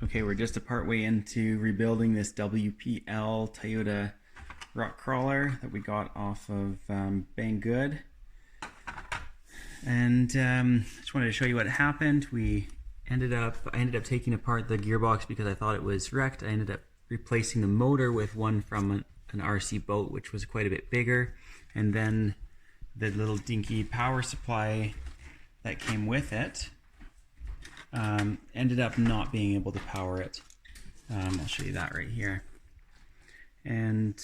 Okay, we're just a part way into rebuilding this WPL Toyota rock crawler that we got off of Banggood. And just wanted to show you what happened. I ended up taking apart the gearbox because I thought it was wrecked. I ended up replacing the motor with one from an RC boat, which was quite a bit bigger. And then the little dinky power supply that came with it ended up not being able to power it. I'll show you that right here. And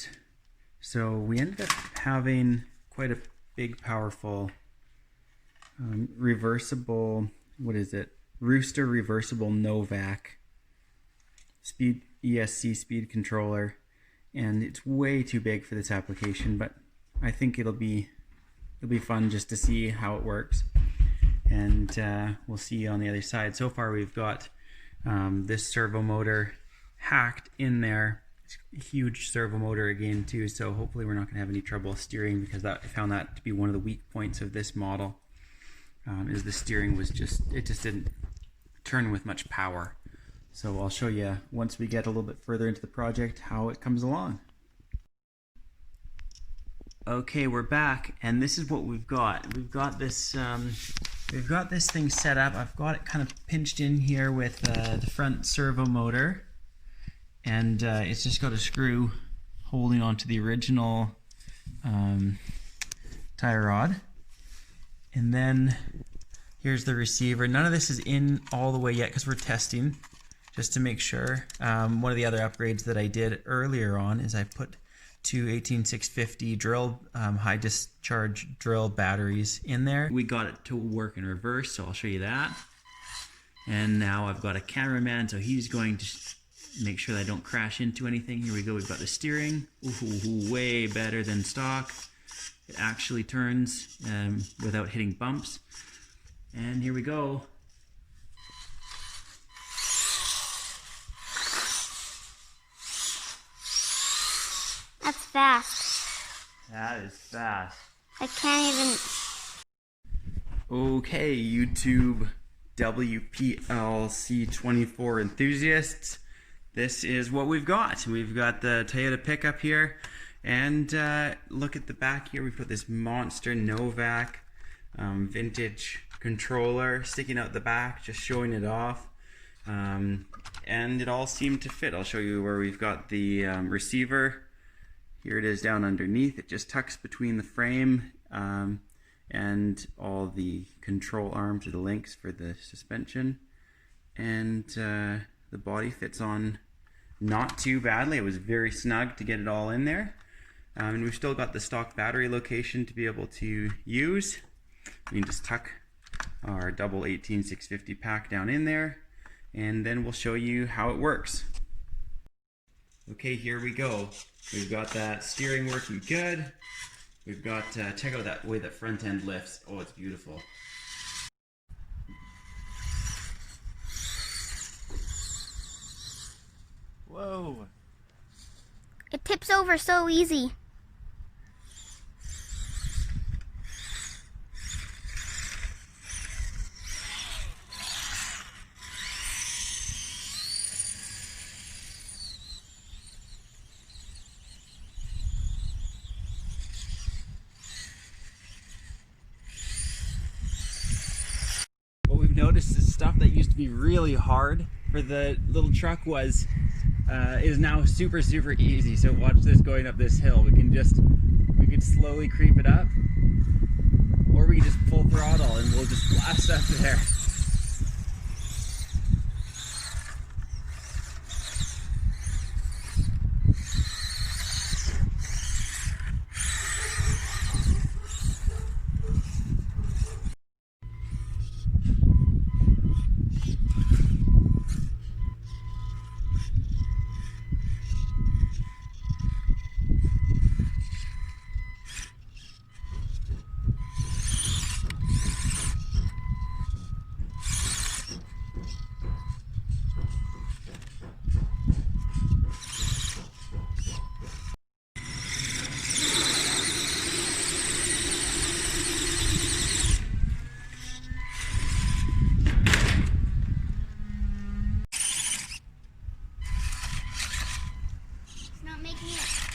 so we ended up having quite a big, powerful reversible, Rooster reversible Novak speed ESC speed controller, and it's way too big for this application, but I think it'll be fun just to see how it works. And we'll see you on the other side. So far we've got this servo motor hacked in there. It's a huge servo motor again too, so hopefully we're not going to have any trouble steering, because I found that to be one of the weak points of this model. Is the steering it just didn't turn with much power. So I'll show you once we get a little bit further into the project how it comes along. Okay, we're back, and this is what we've got. We've got this thing set up. I've got it kind of pinched in here with the front servo motor, and it's just got a screw holding onto the original tie rod. And then here's the receiver. None of this is in all the way yet because we're testing just to make sure. One of the other upgrades that I did earlier on is I put two 18650 drill high discharge drill batteries in there. We got it to work in reverse, so I'll show you that. And now I've got a cameraman, so he's going to make sure that I don't crash into anything. Here we go. We've got the steering. Ooh, way better than stock. It actually turns without hitting bumps. And here we go. That's fast. That is fast. I can't even... Okay, YouTube WPL C24 enthusiasts. This is what we've got. We've got the Toyota pickup here. And look at the back here. We've got this monster Novak vintage controller sticking out the back, just showing it off. And it all seemed to fit. I'll show you where we've got the receiver. Here it is down underneath. It just tucks between the frame and all the control arms or the links for the suspension. And the body fits on not too badly. It was very snug to get it all in there. And we've still got the stock battery location to be able to use. We can just tuck our double 18650 pack down in there, and then we'll show you how it works. Okay, here we go. We've got that steering working good. We've got, check out that way the front end lifts. Oh, it's beautiful. Whoa. It tips over so easy. Noticed is stuff that used to be really hard for the little truck is now super easy. So watch this going up this hill. We could slowly creep it up, or we can just full throttle and we'll just blast up there. making it.